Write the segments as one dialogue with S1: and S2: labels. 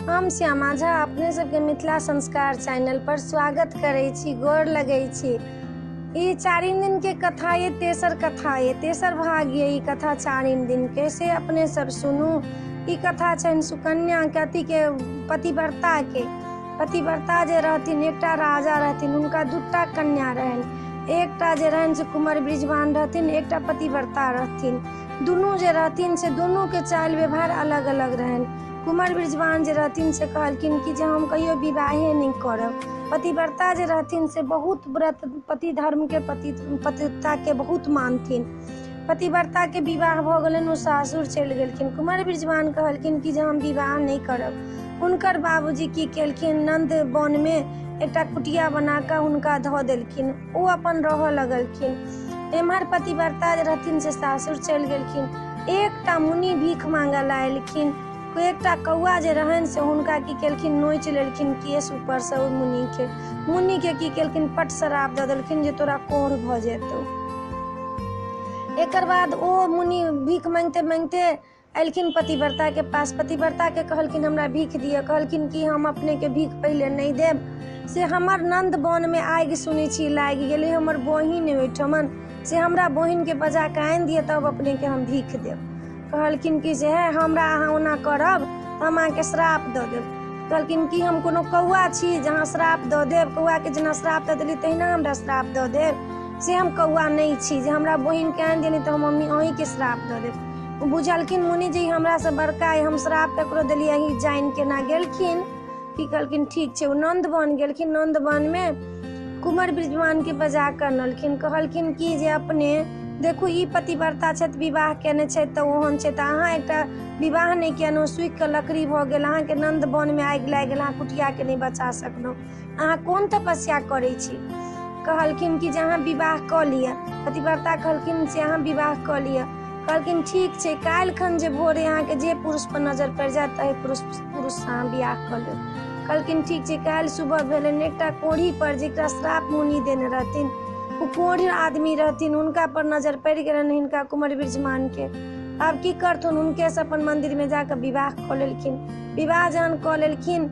S1: हम श्यामा झा अपने सबके मिथिला संस्कार चैनल पर स्वागत करै छी, गोर लगै छी। ई 4 दिन के कथा ये, तेसर कथा ये, तेसर भाग ये। ई कथा 4 दिन के से अपने सब सुनू। ई कथा छनि सुकन्या कथी के पतिव्रता के। पतिव्रता जे रहथिन, एकटा राजा रहथिन, हुनका 2टा कन्या रहनि। एकटा जे रहनि से कुंवर बृजवान रहथिन, एकटा पतिव्रता रहथिन। दुनू जे रहथिन से दुनू के चाल व्यवहार अलग अलग रहनि। कुंवर बृजवान जे रहथिन से कहलखिन कि जे हम कहियो विवाहे नहीं करब। पतिव्रता जे रहथिन से बहुत व्रत पति धर्म के पतिव्रता के बहुत मानथिन। पतिव्रता के विवाह भ गेलनि, ओ सासुर चलि गेलखिन। कुंवर बृजवान कहलखिन कि जे हम विवाह नहीं करब। हुनकर बाबूजी की केलखिन, नंद वन में एकटा कुटिया बना कऽ हुनका धऽ देलखिन। ओ अपन रहऽ लगलखिन। एम्हर पतिव्रता जे रहथिन से सासुर चलि गेलखिन। एकटा मुनि भीख मांगऽ एलखिन। एकटा कौआ जे रहनि से हुनका की केलखिन, नोच लेलखिन केश ऊपर से। ओ मुनि के की केलखिन, पट श्राप दऽ देलखिन जे तोरा कोढ़ भऽ जेतौ। एकर बाद ओ मुनि भीख मांगते मांगते एलखिन पतिव्रता के पास। पतिव्रता के कहलखिन हमरा भीख दिअ। कहलखिन कि हम अपने के भीख पहिले नहीं देब, से हमर नंद वन में आगि सुनै छी लागि गेलै। हमर बहिन ओहिठमन से हमरा बहिन के बजा के आनि दिअ, तब अपने के हम भीख देब। कहलखिन कि जे है हमरा अहाँ ओना करब तऽ हम अहाँके श्राप दऽ देब। कहलखिन कि हम कोनो कौआ छी जहाँ श्राप दऽ देब। कौआ के जेना श्राप दऽ देली तहिना हमरा श्राप दऽ देब। से हम कौआ नहीं छी जे हमरा बहिन के आनि देली तऽ हम अहीं के श्राप दऽ देब। बुझलखिन मुनि जी हमरा से बड़का है, हम श्राप ककरो देलियै, अहीं जानि केना गेलखिन। की कहलखिन ठीक छै। ओ नंद बन गेलखिन। नंद वन में कुंवर बृजवान के बजा कऽ अनलखिन। कहलखिन कि जे अपने देखू ई पतिव्रता छथि, विवाह केने छथि तऽ ओहन छै, तऽ अहाँ एकटा विवाह नहीं केलहुँ, सूखि कऽ लकड़ी भऽ गेल। अहाँके नंद वन में आगि लागि गेल, अहाँ कुटिया के नहीं बचा सकलहुँ। अहाँ कोन तपस्या करै छी। कहलखिन कि जे अहाँ विवाह कऽ लिअ। पतिव्रता कहलखिन से अहाँ विवाह कऽ लिअ। कहलखिन ठीक छै, काल्हि खन जे भोरे अहाँके जे पुरुष पर नजर पड़ि जायत ताहि पुरुष से अहाँ विवाह कऽ लेब। कहलखिन ठीक छै। काल्हि सुबह भेलनि, एकटा कोढ़ी पर जेकरा श्राप मुनि देने रहथिन, ओ कोढ़ी आदमी रहथिन, हुनका पर नजर पड़ि गेलनि हिनका कुंवर बृजवान के। आब की करथुन, हुनके से अपन मंदिर में जाकर विवाह कऽ लेलखिन। विवाह जहन कऽ लेलखिन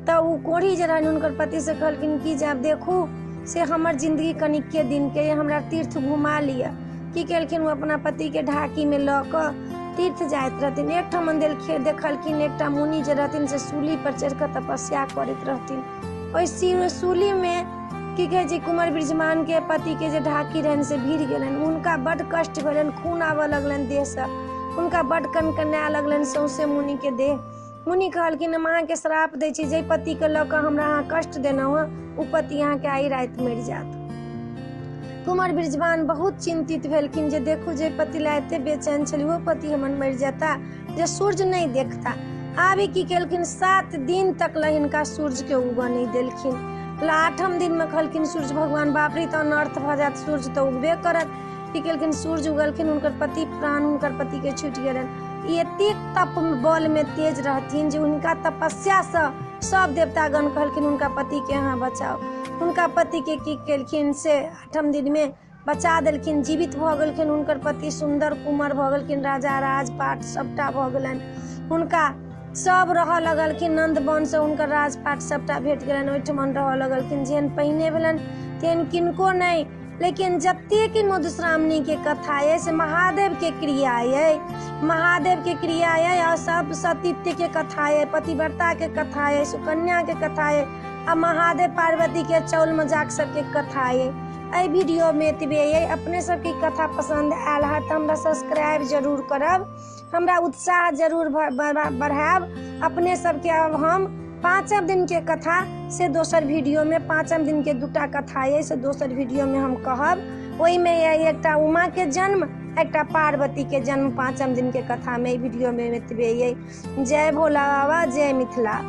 S1: तऽ ओ कोढ़ी जे रहनि हुनकर पति से कहलखिन कि जे आब देखू से हमर जिंदगी कनिके दिन के, हमरा तीर्थ घुमा लिअ। की केलखिन, वो अपना पति के ढाकी में लऽ कऽ तीर्थ जाइत रहथिन। एकठमन देखलखिन एकटा मुनि जे रहथिन से सूली पर चढ़ि कऽ तपस्या करैत रहथिन। ओहि सूली में की कहे छै, कुंवर बृजवान के पति के जे ढाकी रहनि से भीड़ गेलनि। हुनका बड कष्ट भेलनि, खून आबऽ लगलनि देह से। हुनका बड कनकनाए लगलनि सौंसे मुनि के देह। मुनि कहलखिन हम अहाँके श्राप दै छी, जे पति के लऽ कऽ हमरा अहाँ कष्ट देलहुँ हँ, ओ पति अहाँके आइ राति मरि जायत। कुंवर बृजवान बहुत चिंतित भेलखिन जे देखू जे पति ला एते बेचैन छली, वो पति हमर मरि जाता, जे सूर्य नहीं देखता। आब की केलखिन, 7 दिन तक ला हिनका सूर्य के उगऽ नहीं देलखिन। 8म दिन में कहलखिन सूर्य भगवान बाप रे, तऽ अनर्थ भऽ जायत, सूर्य तऽ उगबे करत। की केलखिन, सूर्य उगलखिन, हुनकर पति प्राण हुनकर पति के छूटि गेलनि। एतेक तप बल में तेज रहथिन जे हुनका तपस्या से सब देवतागण कहलखिन हुनका पति के अहाँ बचाओ। हुनका पति के की केलखिन से 8म दिन में बचा देलखिन, जीवित भऽ गेलखिन। हुनकर पति सुंदर कुंवर भऽ गेलखिन, राजा राजपाट सबटा भऽ गेलनि। हुनका सब रहऽ लगलखिन नंद वन से, हुनकर राजपाट सबटा भेट गेलनि। ओहिठमन रहऽ लगलखिन, जेहन पहिने भेलनि तेहन किनको नहीं। लेकिन जतेक मधुश्रावणी के कथा है से महादेव के क्रिया है, महादेव के क्रिया है, और सब सतीत्य के कथा है, पतिव्रता के कथा है, सुकन्या के कथा है, आ महादेव पार्वती के चौल मजाक सबके कथा है। एहि वीडियो में एतबे है। अपने सबके कथा पसंद आयल है तो हमरा सब्सक्राइब जरूर करब, हमरा उत्साह जरूर बढ़ाएब। अपने सबके अब हम 5म दिन के कथा से दोसर वीडियो में, 5म दिन के 2टा कथा है से दोसर वीडियो में हम कहब। ओहि में एकटा उमा के जन्म, एकटा पार्वती के जन्म 5म दिन के कथा में वीडियो में एतबे है। जय भोला बाबा, जय मिथिला।